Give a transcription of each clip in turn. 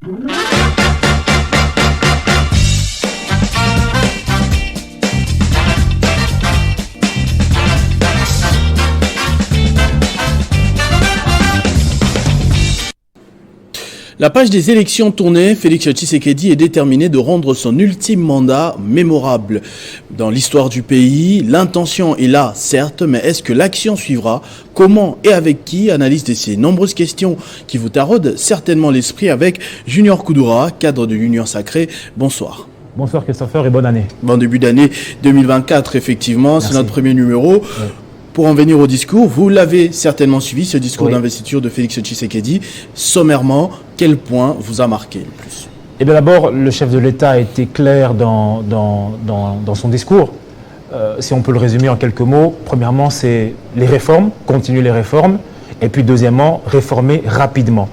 La page des élections tournée, Félix Tshisekedi est déterminé de rendre son ultime mandat mémorable. Dans l'histoire du pays, l'intention est là, certes, mais est-ce que l'action suivra? Comment et avec qui? Analyse de ces nombreuses questions qui vous taraudent certainement l'esprit avec Junior Koudoura, cadre de l'Union Sacrée. Bonsoir. Bonsoir Christopher et bonne année. Bon début d'année 2024, effectivement. Merci. C'est notre premier numéro. Ouais. Pour en venir au discours, vous l'avez certainement suivi, ce discours d'investiture de Félix Tshisekedi. Sommairement, quel point vous a marqué le plus? Eh bien d'abord, le chef de l'État a été clair dans son discours. Si on peut le résumer en quelques mots, premièrement, c'est les réformes, continuer les réformes, et puis deuxièmement, réformer rapidement.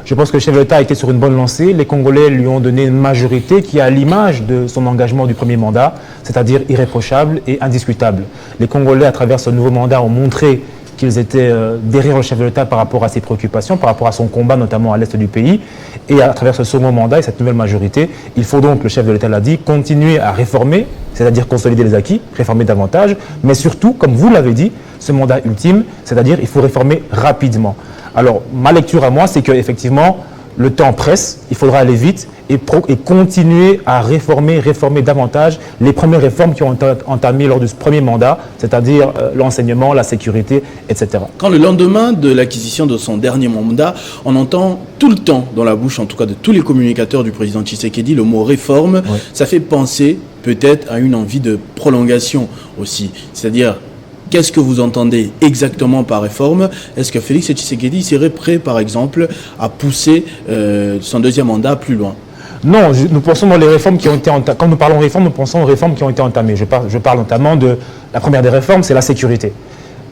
Je pense que le chef de l'État a été sur une bonne lancée. Les Congolais lui ont donné une majorité qui est à l'image de son engagement du premier mandat, c'est-à-dire irréprochable et indiscutable. Les Congolais, à travers ce nouveau mandat, ont montré qu'ils étaient derrière le chef de l'État par rapport à ses préoccupations, par rapport à son combat, notamment à l'est du pays. Et à travers ce second mandat et cette nouvelle majorité, il faut donc, le chef de l'État l'a dit, continuer à réformer, c'est-à-dire consolider les acquis, réformer davantage, mais surtout, comme vous l'avez dit, ce mandat ultime, c'est-à-dire il faut réformer rapidement. Alors, ma lecture à moi, c'est qu'effectivement, le temps presse, il faudra aller vite et continuer à réformer davantage les premières réformes qui ont été entamées lors de ce premier mandat, c'est-à-dire l'enseignement, la sécurité, etc. Quand le lendemain de l'acquisition de son dernier mandat, on entend tout le temps dans la bouche, en tout cas de tous les communicateurs du président Tshisekedi, le mot réforme, ça fait penser peut-être à une envie de prolongation aussi, c'est-à-dire... Qu'est-ce que vous entendez exactement par réforme? Est-ce que Félix Tshisekedi serait prêt, par exemple, à pousser son deuxième mandat plus loin? Non, nous pensons dans les réformes qui ont été entamées. Quand nous parlons réformes, nous pensons aux réformes qui ont été entamées. Je parle notamment de la première des réformes, c'est la sécurité.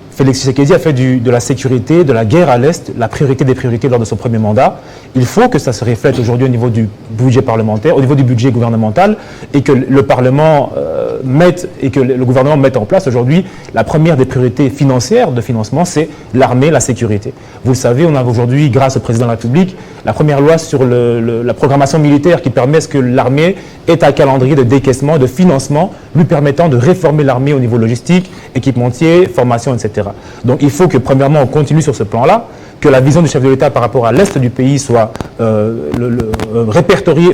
Félix Tshisekedi a fait de la sécurité, de la guerre à l'Est, la priorité des priorités lors de son premier mandat. Il faut que ça se reflète aujourd'hui au niveau du budget parlementaire, au niveau du budget gouvernemental, et que le Parlement et que le gouvernement mette en place aujourd'hui la première des priorités financières de financement, c'est l'armée, la sécurité. Vous le savez, on a aujourd'hui, grâce au président de la République, la première loi sur la programmation militaire qui permet que l'armée ait un calendrier de décaissement, de financement, lui permettant de réformer l'armée au niveau logistique, équipementier, formation, etc. Donc il faut que, premièrement, on continue sur ce plan-là, que la vision du chef de l'État par rapport à l'Est du pays soit répertoriée,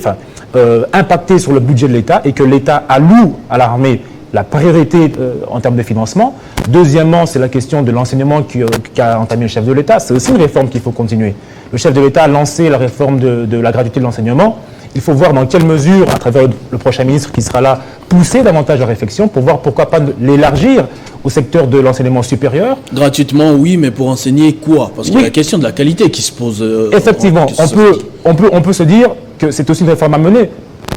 impactée sur le budget de l'État et que l'État alloue à l'armée la priorité en termes de financement. Deuxièmement, c'est la question de l'enseignement qu'a entamé le chef de l'État. C'est aussi une réforme qu'il faut continuer. Le chef de l'État a lancé la réforme de la gratuité de l'enseignement. Il faut voir dans quelle mesure, à travers le prochain ministre qui sera là, pousser davantage la réflexion pour voir pourquoi pas l'élargir au secteur de l'enseignement supérieur. Gratuitement, oui, mais pour enseigner quoi? Parce qu'il y a la question de la qualité qui se pose. Effectivement, on peut se dire que c'est aussi une réforme à mener.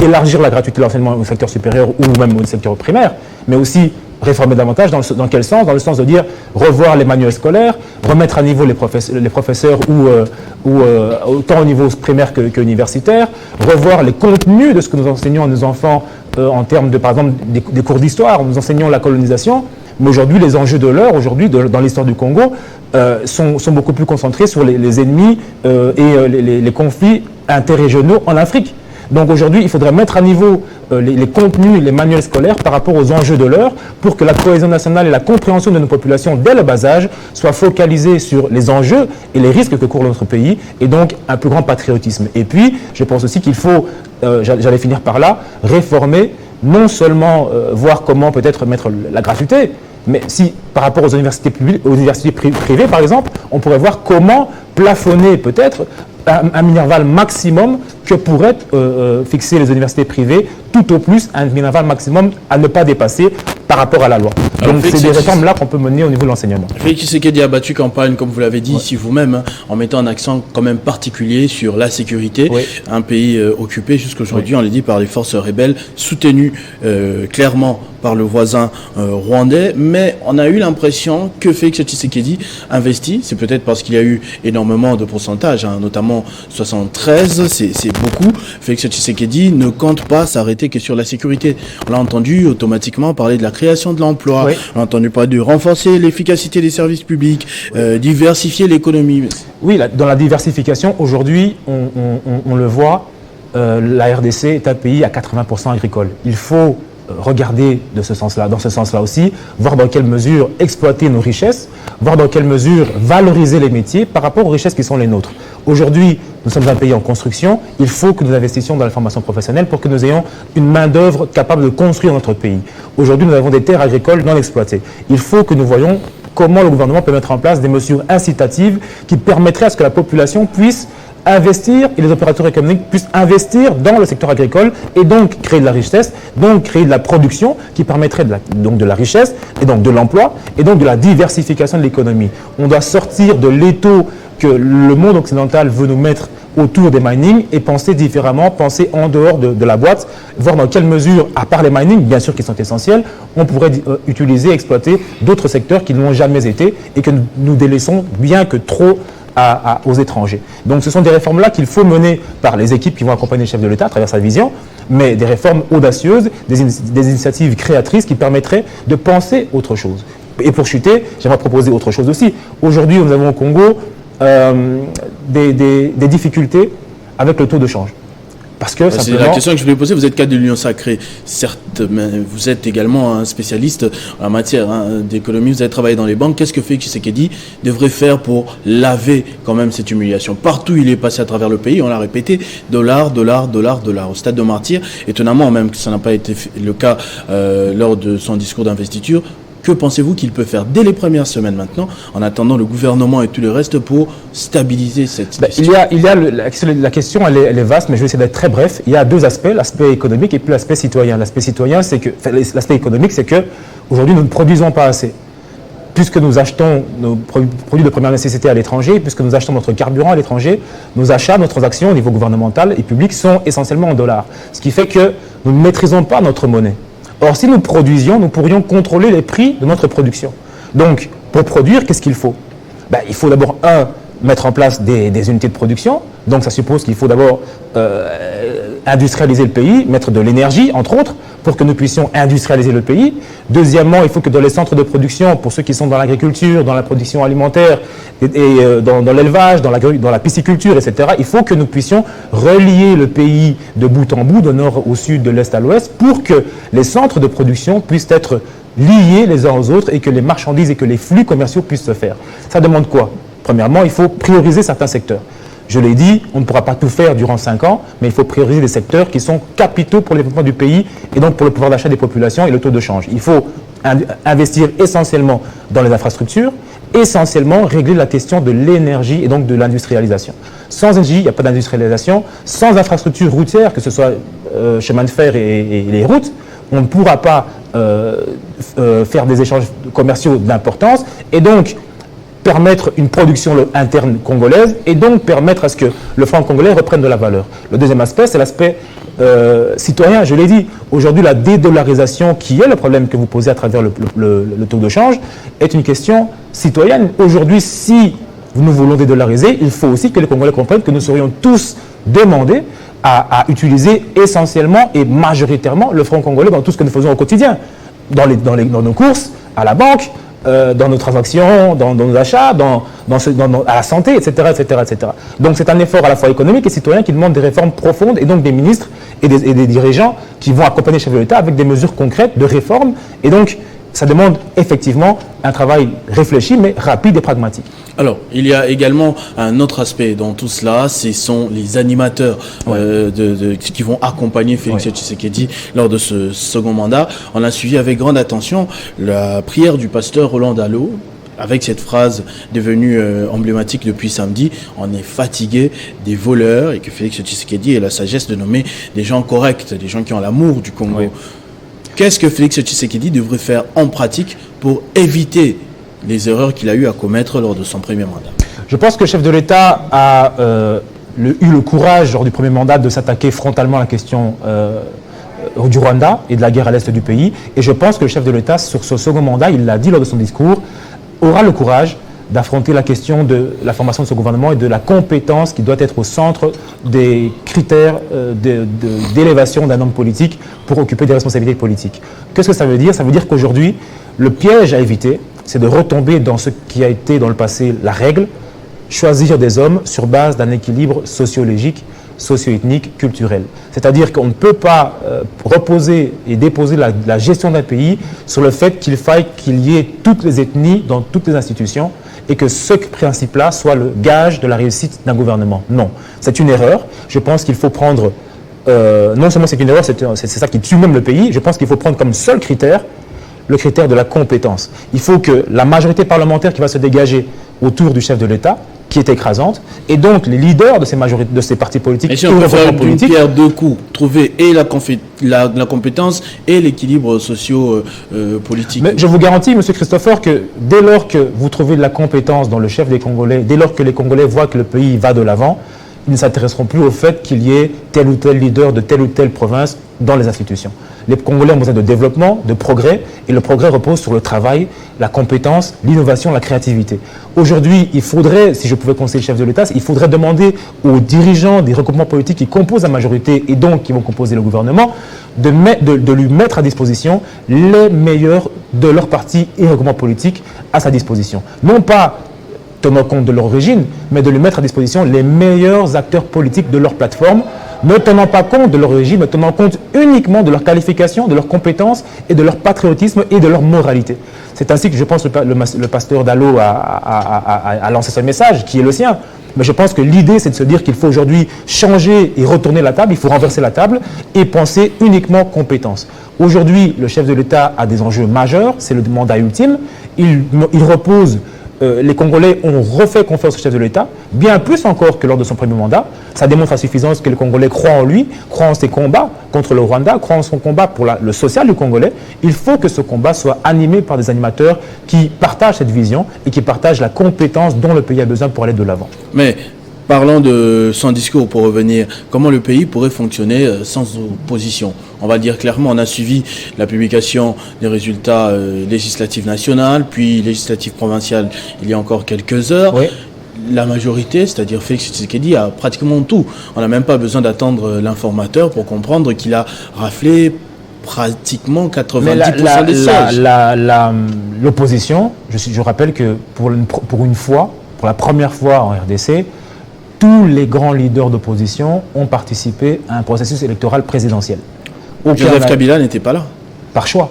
Élargir la gratuité de l'enseignement au secteur supérieur ou même au secteur primaire, mais aussi réformer davantage dans quel sens? Dans le sens de dire revoir les manuels scolaires, remettre à niveau les professeurs autant au niveau primaire que universitaire, revoir les contenus de ce que nous enseignons à nos enfants en termes de, par exemple, des cours d'histoire. Nous enseignons la colonisation, mais aujourd'hui, les enjeux de l'heure, dans l'histoire du Congo, sont beaucoup plus concentrés sur les ennemis et les conflits interrégionaux en Afrique. Donc aujourd'hui, il faudrait mettre à niveau les contenus, les manuels scolaires par rapport aux enjeux de l'heure pour que la cohésion nationale et la compréhension de nos populations dès le bas âge soient focalisées sur les enjeux et les risques que court notre pays et donc un plus grand patriotisme. Et puis, je pense aussi qu'il faut, j'allais finir par là, réformer, non seulement voir comment peut-être mettre la gratuité, mais si par rapport aux universités privées, par exemple, on pourrait voir comment plafonner peut-être un minerval maximum que pourraient fixer les universités privées, tout au plus un minerval maximum à ne pas dépasser par rapport à la loi. Donc c'est des réformes-là qu'on peut mener au niveau de l'enseignement. Félix Tshisekedi a battu campagne, comme vous l'avez dit ici vous-même, en mettant un accent quand même particulier sur la sécurité. Un pays occupé jusqu'aujourd'hui, on l'a dit, par les forces rebelles, soutenues clairement par le voisin rwandais, mais on a eu l'impression que Félix Tshisekedi investit, c'est peut-être parce qu'il y a eu énormément de pourcentages, notamment 73, c'est beaucoup. Félix Tshisekedi ne compte pas s'arrêter que sur la sécurité. On l'a entendu automatiquement parler de la création de l'emploi. Oui. On a entendu parler de renforcer l'efficacité des services publics, diversifier l'économie. Oui, dans la diversification, aujourd'hui, on le voit, la RDC est un pays à 80% agricole. Il faut regarder dans ce sens-là aussi, voir dans quelle mesure exploiter nos richesses, voir dans quelle mesure valoriser les métiers par rapport aux richesses qui sont les nôtres. Aujourd'hui, nous sommes un pays en construction, il faut que nous investissions dans la formation professionnelle pour que nous ayons une main-d'œuvre capable de construire notre pays. Aujourd'hui, nous avons des terres agricoles non exploitées. Il faut que nous voyions comment le gouvernement peut mettre en place des mesures incitatives qui permettraient à ce que la population puisse investir et les opérateurs économiques puissent investir dans le secteur agricole et donc créer de la richesse, donc créer de la production qui permettrait donc de la richesse et donc de l'emploi et donc de la diversification de l'économie. On doit sortir de l'étau que le monde occidental veut nous mettre autour des mining et penser différemment, penser en dehors de la boîte, voir dans quelle mesure, à part les mining, bien sûr qui sont essentiels, on pourrait utiliser, exploiter d'autres secteurs qui n'ont jamais été et que nous délaissons bien que trop aux étrangers. Donc ce sont des réformes-là qu'il faut mener par les équipes qui vont accompagner le chef de l'État à travers sa vision, mais des réformes audacieuses, des initiatives créatrices qui permettraient de penser autre chose. Et pour chuter, j'aimerais proposer autre chose aussi. Aujourd'hui, nous avons au Congo des difficultés avec le taux de change. Parce que c'est la question que je voulais poser. Vous êtes cadre de l'Union sacrée, certes, mais vous êtes également un spécialiste en matière d'économie. Vous avez travaillé dans les banques. Qu'est-ce que Félix Tshisekedi devrait faire pour laver quand même cette humiliation? Partout où il est passé à travers le pays, on l'a répété, dollar, dollar, dollar, dollar. Au stade de martyr, étonnamment même que ça n'a pas été le cas lors de son discours d'investiture. Que pensez-vous qu'il peut faire dès les premières semaines maintenant, en attendant le gouvernement et tout le reste, pour stabiliser cette situation? La question, elle est vaste, mais je vais essayer d'être très bref. Il y a deux aspects, l'aspect économique et puis l'aspect citoyen. L'aspect citoyen, l'aspect économique, c'est que aujourd'hui nous ne produisons pas assez. Puisque nous achetons nos produits de première nécessité à l'étranger, puisque nous achetons notre carburant à l'étranger, nos achats, nos transactions au niveau gouvernemental et public sont essentiellement en dollars. Ce qui fait que nous ne maîtrisons pas notre monnaie. Or, si nous produisions, nous pourrions contrôler les prix de notre production. Donc, pour produire, qu'est-ce qu'il faut? Il faut d'abord, mettre en place des unités de production. Donc, ça suppose qu'il faut d'abord industrialiser le pays, mettre de l'énergie, entre autres, pour que nous puissions industrialiser le pays. Deuxièmement, il faut que dans les centres de production, pour ceux qui sont dans l'agriculture, dans la production alimentaire, et dans l'élevage, dans la pisciculture, etc., il faut que nous puissions relier le pays de bout en bout, de nord au sud, de l'est à l'ouest, pour que les centres de production puissent être liés les uns aux autres et que les marchandises et que les flux commerciaux puissent se faire. Ça demande quoi? Premièrement, il faut prioriser certains secteurs. Je l'ai dit, on ne pourra pas tout faire durant 5 ans, mais il faut prioriser des secteurs qui sont capitaux pour le développement du pays et donc pour le pouvoir d'achat des populations et le taux de change. Il faut investir essentiellement dans les infrastructures, essentiellement régler la question de l'énergie et donc de l'industrialisation. Sans énergie, il n'y a pas d'industrialisation. Sans infrastructures routières, que ce soit chemin de fer et les routes, on ne pourra pas faire des échanges commerciaux d'importance et donc permettre une production interne congolaise et donc permettre à ce que le franc congolais reprenne de la valeur. Le deuxième aspect, c'est l'aspect citoyen. Je l'ai dit, aujourd'hui, la dédollarisation, qui est le problème que vous posez à travers le taux de change, est une question citoyenne. Aujourd'hui, si nous voulons dédollariser, il faut aussi que les Congolais comprennent que nous serions tous demandés à utiliser essentiellement et majoritairement le franc congolais dans tout ce que nous faisons au quotidien, dans nos courses, à la banque, dans nos transactions, dans nos achats, à la santé, etc., etc., etc. Donc c'est un effort à la fois économique et citoyen qui demande des réformes profondes et donc des ministres et des dirigeants qui vont accompagner le chef de l'État avec des mesures concrètes de réforme. Et donc ça demande effectivement un travail réfléchi mais rapide et pragmatique. Alors, il y a également un autre aspect dans tout cela, ce sont les animateurs qui vont accompagner Félix Tshisekedi lors de ce second mandat. On a suivi avec grande attention la prière du pasteur Roland Dallot, avec cette phrase devenue emblématique depuis samedi: on est fatigué des voleurs, et que Félix Tshisekedi ait la sagesse de nommer des gens corrects, des gens qui ont l'amour du Congo. Oui. Qu'est-ce que Félix Tshisekedi devrait faire en pratique pour éviter les erreurs qu'il a eu à commettre lors de son premier mandat? Je pense que le chef de l'État a eu le courage lors du premier mandat de s'attaquer frontalement à la question du Rwanda et de la guerre à l'est du pays. Et je pense que le chef de l'État, sur ce second mandat, il l'a dit lors de son discours, aura le courage d'affronter la question de la formation de ce gouvernement et de la compétence qui doit être au centre des critères d'élévation d'un homme politique pour occuper des responsabilités politiques. Qu'est-ce que ça veut dire? Ça veut dire qu'aujourd'hui, le piège à éviter, c'est de retomber dans ce qui a été dans le passé la règle, choisir des hommes sur base d'un équilibre sociologique, socio-ethnique, culturel. C'est-à-dire qu'on ne peut pas reposer et déposer la gestion d'un pays sur le fait qu'il faille qu'il y ait toutes les ethnies dans toutes les institutions et que ce principe-là soit le gage de la réussite d'un gouvernement. Non, c'est une erreur. Je pense qu'il faut prendre, non seulement c'est une erreur, c'est ça qui tue même le pays, je pense qu'il faut prendre comme seul critère le critère de la compétence. Il faut que la majorité parlementaire qui va se dégager autour du chef de l'État, qui est écrasante, et donc les leaders de ces partis politiques... Et si on peut faire une pierre deux coups, trouver et la compétence et l'équilibre socio-politique. Mais je vous garantis, M. Christopher, que dès lors que vous trouvez de la compétence dans le chef des Congolais, dès lors que les Congolais voient que le pays va de l'avant, ils ne s'intéresseront plus au fait qu'il y ait tel ou tel leader de telle ou telle province dans les institutions. Les Congolais ont besoin de développement, de progrès, et le progrès repose sur le travail, la compétence, l'innovation, la créativité. Aujourd'hui, il faudrait, si je pouvais conseiller le chef de l'État, il faudrait demander aux dirigeants des regroupements politiques qui composent la majorité et donc qui vont composer le gouvernement, de lui mettre à disposition les meilleurs de leur parti et regroupement politique à sa disposition. Non pas tenant compte de leur origine, mais de lui mettre à disposition les meilleurs acteurs politiques de leur plateforme, ne tenant pas compte de leur origine, mais tenant compte uniquement de leur qualification, de leurs compétences et de leur patriotisme et de leur moralité. C'est ainsi que je pense que le pasteur Dallo a lancé ce message, qui est le sien. Mais je pense que l'idée, c'est de se dire qu'il faut aujourd'hui changer et retourner la table, il faut renverser la table et penser uniquement compétences. Aujourd'hui, le chef de l'État a des enjeux majeurs, c'est le mandat ultime, il repose... les Congolais ont refait confiance au chef de l'État, bien plus encore que lors de son premier mandat. Ça démontre à suffisance que les Congolais croient en lui, croient en ses combats contre le Rwanda, croient en son combat pour le social du Congolais. Il faut que ce combat soit animé par des animateurs qui partagent cette vision et qui partagent la compétence dont le pays a besoin pour aller de l'avant. Mais parlons de son discours pour revenir. Comment le pays pourrait fonctionner sans opposition? On va le dire clairement, on a suivi la publication des résultats législatifs nationaux, puis législatifs provinciales il y a encore quelques heures. Oui. La majorité, c'est-à-dire Félix Tshisekedi, a pratiquement tout. On n'a même pas besoin d'attendre l'informateur pour comprendre qu'il a raflé pratiquement 90% des sièges. L'opposition, je rappelle que pour une fois, pour la première fois en RDC, tous les grands leaders d'opposition ont participé à un processus électoral présidentiel. Joseph Kabila n'était pas là. Par choix.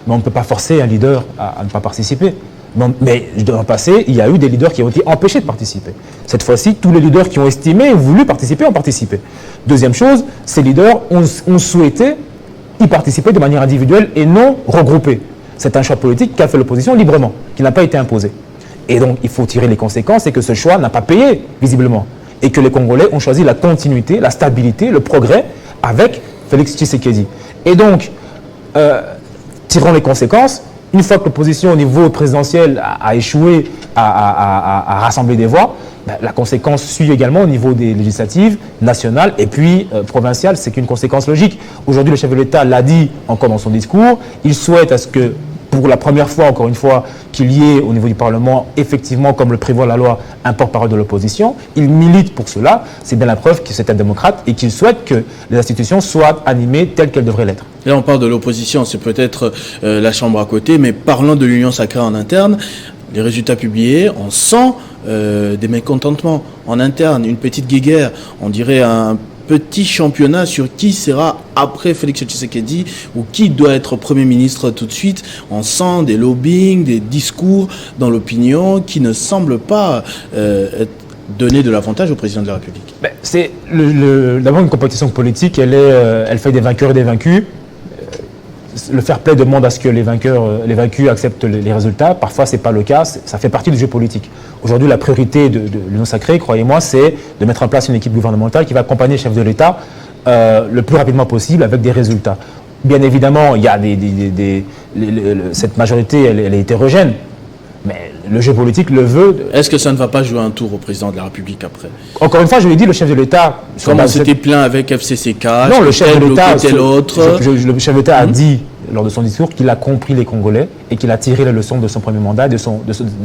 Mais on ne peut pas forcer un leader à ne pas participer. Mais dans le passé, il y a eu des leaders qui ont été empêchés de participer. Cette fois-ci, tous les leaders qui ont estimé et voulu participer ont participé. Deuxième chose, ces leaders ont souhaité y participer de manière individuelle et non regroupée. C'est un choix politique qu'a fait l'opposition librement, qui n'a pas été imposé. Et donc, il faut tirer les conséquences et que ce choix n'a pas payé, visiblement. Et que les Congolais ont choisi la continuité, la stabilité, le progrès avec Félix Tshisekedi. Et donc, tirons les conséquences. Une fois que l'opposition au niveau présidentiel a échoué à rassembler des voix, la conséquence suit également au niveau des législatives nationales et puis provinciales. C'est qu'une conséquence logique. Aujourd'hui, le chef de l'État l'a dit encore dans son discours. Il souhaite à ce que, pour la première fois, encore une fois, qu'il y ait au niveau du Parlement, effectivement, comme le prévoit la loi, un porte-parole de l'opposition. Il milite pour cela. C'est bien la preuve que c'est un démocrate et qu'il souhaite que les institutions soient animées telles qu'elles devraient l'être. Là, on parle de l'opposition, c'est peut-être la chambre à côté, mais parlons de l'union sacrée en interne. Les résultats publiés, on sent des mécontentements en interne, une petite guéguerre, on dirait un petit championnat sur qui sera après Félix Tshisekedi ou qui doit être Premier ministre tout de suite. On sent des lobbying, des discours dans l'opinion qui ne semblent pas donner de l'avantage au président de la République. C'est d'abord une compétition politique, elle fait des vainqueurs et des vaincus. Le fair play demande à ce que les vaincus acceptent les résultats. Parfois, ce n'est pas le cas. Ça fait partie du jeu politique. Aujourd'hui, la priorité de l'Union sacrée, croyez-moi, c'est de mettre en place une équipe gouvernementale qui va accompagner le chef de l'État le plus rapidement possible avec des résultats. Bien évidemment, il y a cette majorité, elle est hétérogène. Mais le jeu politique le veut. Est-ce que ça ne va pas jouer un tour au président de la République après? Encore une fois, je l'ai dit, le chef de l'État... Comme on s'était plaint avec FCCK, non, le chef de l'État... Le chef de l'État a dit lors de son discours qu'il a compris les Congolais et qu'il a tiré les leçons de son premier mandat, de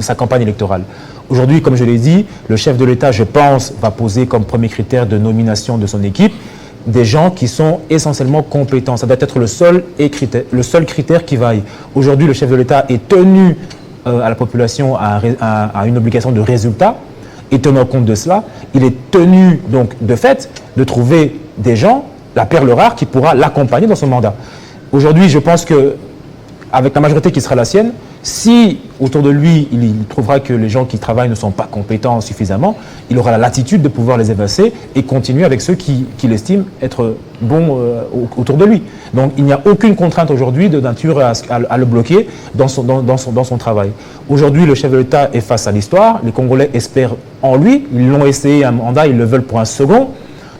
sa campagne électorale. Aujourd'hui, comme je l'ai dit, le chef de l'État, je pense, va poser comme premier critère de nomination de son équipe des gens qui sont essentiellement compétents. Ça doit être le seul critère qui vaille. Aujourd'hui, le chef de l'État est tenu à la population à une obligation de résultat. Et tenant compte de cela, il est tenu donc de fait de trouver des gens, la perle rare, qui pourra l'accompagner dans son mandat. Aujourd'hui, je pense que avec la majorité qui sera la sienne, si autour de lui, il trouvera que les gens qui travaillent ne sont pas compétents suffisamment, il aura la latitude de pouvoir les évincer et continuer avec ceux qu'il estime être bons autour de lui. Donc il n'y a aucune contrainte aujourd'hui de nature à le bloquer dans son travail. Aujourd'hui, le chef de l'État est face à l'histoire, les Congolais espèrent en lui, ils l'ont essayé un mandat, ils le veulent pour un second.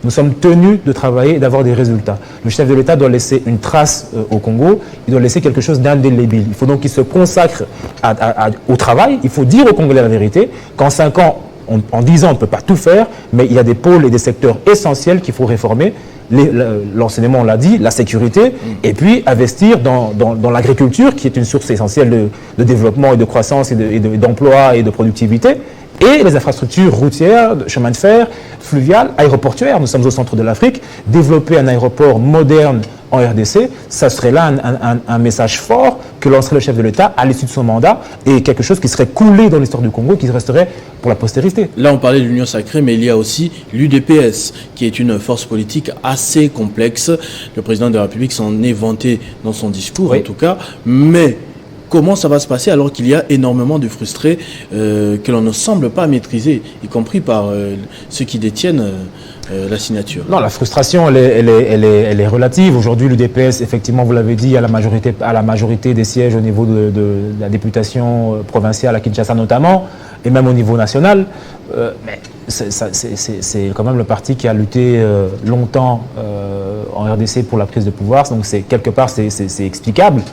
Nous sommes tenus de travailler et d'avoir des résultats. Le chef de l'État doit laisser une trace au Congo, il doit laisser quelque chose d'indélébile. Il faut donc qu'il se consacre au travail, il faut dire aux Congolais la vérité, qu'en 5 ans, en 10 ans, on ne peut pas tout faire, mais il y a des pôles et des secteurs essentiels qu'il faut réformer. L'enseignement, on l'a dit, la sécurité, et puis investir dans l'agriculture, qui est une source essentielle de développement et de croissance et d'emploi et de productivité. Et les infrastructures routières, chemins de fer, fluviales, aéroportuaires. Nous sommes au centre de l'Afrique. Développer un aéroport moderne en RDC, ça serait là un message fort que lancerait le chef de l'État à l'issue de son mandat et quelque chose qui serait coulé dans l'histoire du Congo, qui resterait pour la postérité. Là, on parlait de l'Union sacrée, mais il y a aussi l'UDPS, qui est une force politique assez complexe. Le président de la République s'en est vanté dans son discours, oui, en tout cas, mais comment ça va se passer alors qu'il y a énormément de frustrés que l'on ne semble pas maîtriser, y compris par ceux qui détiennent la signature? Non, la frustration, elle est relative. Aujourd'hui, l'UDPS, effectivement, vous l'avez dit, à la majorité des sièges au niveau de la députation provinciale à Kinshasa notamment, et même au niveau national. Mais c'est quand même le parti qui a lutté longtemps en RDC pour la prise de pouvoir. Donc, quelque part, c'est explicable.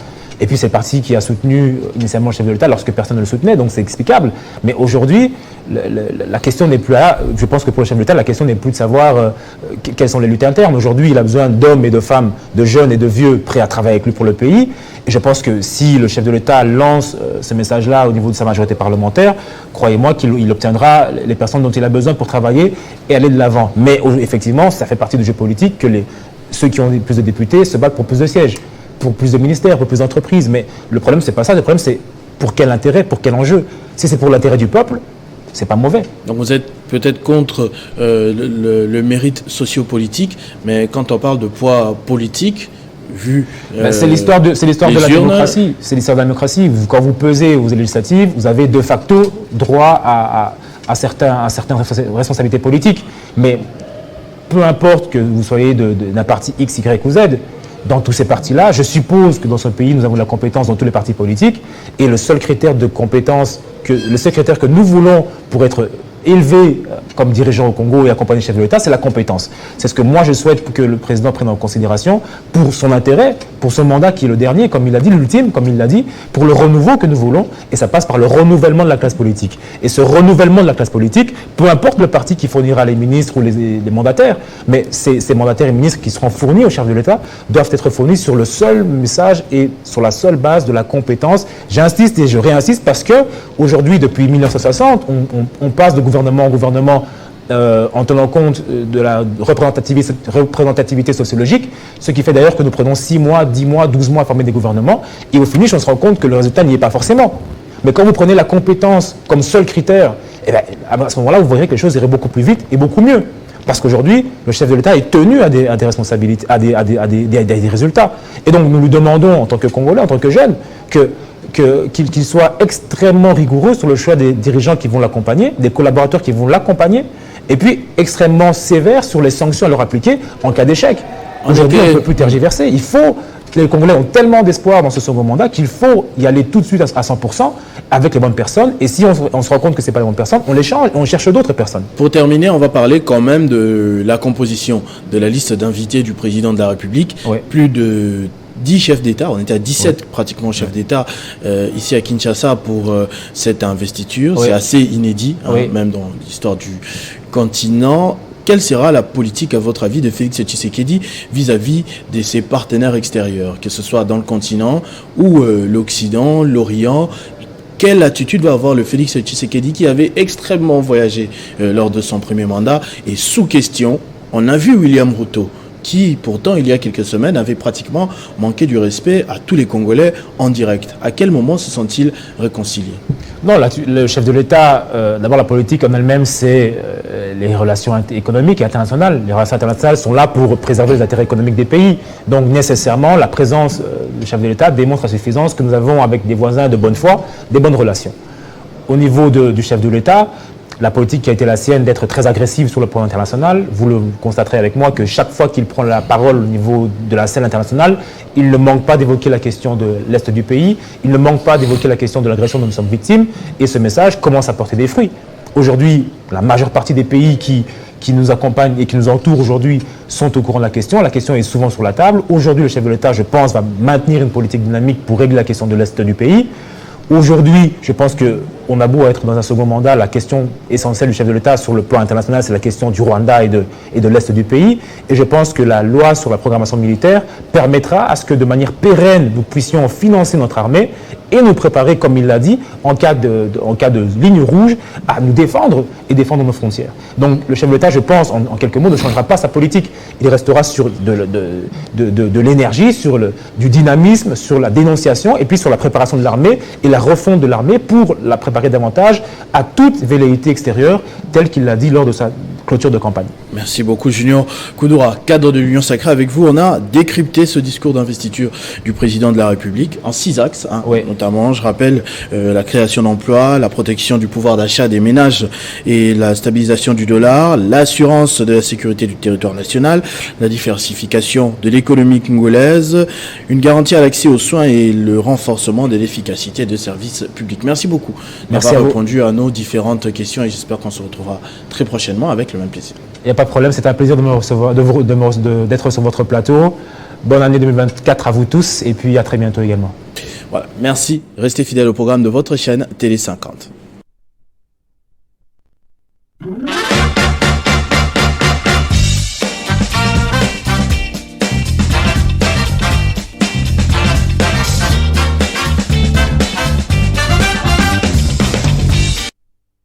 Et puis c'est le parti qui a soutenu initialement le chef de l'État lorsque personne ne le soutenait, donc c'est explicable. Mais aujourd'hui, la question n'est plus là. Je pense que pour le chef de l'État, la question n'est plus de savoir quelles sont les luttes internes. Aujourd'hui, il a besoin d'hommes et de femmes, de jeunes et de vieux prêts à travailler avec lui pour le pays. Et je pense que si le chef de l'État lance ce message-là au niveau de sa majorité parlementaire, croyez-moi qu'il obtiendra les personnes dont il a besoin pour travailler et aller de l'avant. Mais effectivement, ça fait partie du jeu politique que ceux qui ont plus de députés se battent pour plus de sièges, pour plus de ministères, pour plus d'entreprises. Mais le problème, c'est pas ça. Le problème, c'est pour quel intérêt, pour quel enjeu. Si c'est pour l'intérêt du peuple, c'est pas mauvais. Donc vous êtes peut-être contre le mérite sociopolitique, mais quand on parle de poids politique, vu... c'est l'histoire de la démocratie. C'est l'histoire de la démocratie. Quand vous pesez aux législatives, vous avez de facto droit à certaines responsabilités politiques. Mais peu importe que vous soyez d'un parti X, Y ou Z, dans tous ces partis-là, je suppose que dans ce pays, nous avons de la compétence dans tous les partis politiques, et le seul critère de compétence, le seul critère que nous voulons pour être élevé comme dirigeant au Congo et accompagner le chef de l'État, c'est la compétence. C'est ce que moi je souhaite que le président prenne en considération pour son intérêt, pour son mandat qui est le dernier, comme il l'a dit, l'ultime, comme il l'a dit, pour le renouveau que nous voulons, et ça passe par le renouvellement de la classe politique. Et ce renouvellement de la classe politique, peu importe le parti qui fournira les ministres ou les mandataires, mais ces mandataires et ministres qui seront fournis au chef de l'État doivent être fournis sur le seul message et sur la seule base de la compétence. J'insiste et je réinsiste parce que aujourd'hui, depuis 1960, on passe de gouvernement en gouvernement en tenant compte de la représentativité sociologique, ce qui fait d'ailleurs que nous prenons 6 mois, 10 mois, 12 mois à former des gouvernements, et au finish, on se rend compte que le résultat n'y est pas forcément. Mais quand vous prenez la compétence comme seul critère, eh bien, à ce moment-là, vous verrez que les choses iraient beaucoup plus vite et beaucoup mieux. Parce qu'aujourd'hui, le chef de l'État est tenu à des responsabilités, à des résultats. Et donc, nous lui demandons, en tant que Congolais, en tant que jeunes, qu'il soit extrêmement rigoureux sur le choix des dirigeants qui vont l'accompagner, des collaborateurs qui vont l'accompagner, et puis extrêmement sévère sur les sanctions à leur appliquer en cas d'échec. Aujourd'hui, on ne peut plus tergiverser. Les Congolais ont tellement d'espoir dans ce second mandat qu'il faut y aller tout de suite à 100% avec les bonnes personnes. Et si on se rend compte que ce n'est pas les bonnes personnes, on les change et on cherche d'autres personnes. Pour terminer, on va parler quand même de la composition de la liste d'invités du président de la République. Oui. Plus de 10 chefs d'État, on était à 17 pratiquement chefs d'État ici à Kinshasa pour cette investiture. C'est assez inédit, même dans l'histoire du continent. quelle sera la politique, à votre avis, de Félix Tshisekedi vis-à-vis de ses partenaires extérieurs, que ce soit dans le continent ou l'Occident, l'Orient? Quelle attitude va avoir le Félix Tshisekedi qui avait extrêmement voyagé lors de son premier mandat? Et sous question, on a vu William Ruto, qui pourtant il y a quelques semaines avait pratiquement manqué du respect à tous les Congolais en direct. À quel moment se sont-ils réconciliés? Non, le chef de l'État, d'abord la politique en elle-même, c'est les relations économiques et internationales. Les relations internationales sont là pour préserver les intérêts économiques des pays. Donc nécessairement, la présence du chef de l'État démontre à suffisance que nous avons avec des voisins de bonne foi des bonnes relations. Au niveau du chef de l'État, la politique qui a été la sienne d'être très agressive sur le plan international, vous le constaterez avec moi que chaque fois qu'il prend la parole au niveau de la scène internationale, il ne manque pas d'évoquer la question de l'Est du pays, il ne manque pas d'évoquer la question de l'agression dont nous sommes victimes, et ce message commence à porter des fruits. Aujourd'hui, la majeure partie des pays qui nous accompagnent et qui nous entourent aujourd'hui sont au courant de la question est souvent sur la table. Aujourd'hui, le chef de l'État, je pense, va maintenir une politique dynamique pour régler la question de l'Est du pays. Aujourd'hui, je pense qu'on a beau être dans un second mandat, la question essentielle du chef de l'État sur le plan international, c'est la question du Rwanda et de l'Est du pays. Et je pense que la loi sur la programmation militaire permettra à ce que de manière pérenne, nous puissions financer notre armée et nous préparer, comme il l'a dit, en cas de ligne rouge, à nous défendre et défendre nos frontières. Donc le chef de l'État, je pense, en quelques mots, ne changera pas sa politique. Il restera sur de l'énergie, du dynamisme, sur la dénonciation et puis sur la préparation de l'armée et la refonte de l'armée pour la préparer davantage à toute velléité extérieure, telle qu'il l'a dit lors de sa clôture de campagne. Merci beaucoup Junior Koudoura, cadre de l'Union Sacrée. Avec vous, on a décrypté ce discours d'investiture du président de la République en 6 axes, oui. Notamment, je rappelle, la création d'emplois, la protection du pouvoir d'achat des ménages et la stabilisation du dollar, l'assurance de la sécurité du territoire national, la diversification de l'économie congolaise, une garantie à l'accès aux soins et le renforcement de l'efficacité des services publics. Merci beaucoup d'avoir répondu à nos différentes questions et j'espère qu'on se retrouvera très prochainement avec le même plaisir. Il n'y a pas de problème, c'est un plaisir de me recevoir, d'être sur votre plateau. Bonne année 2024 à vous tous et puis à très bientôt également. Voilà, merci. Restez fidèles au programme de votre chaîne Télé 50.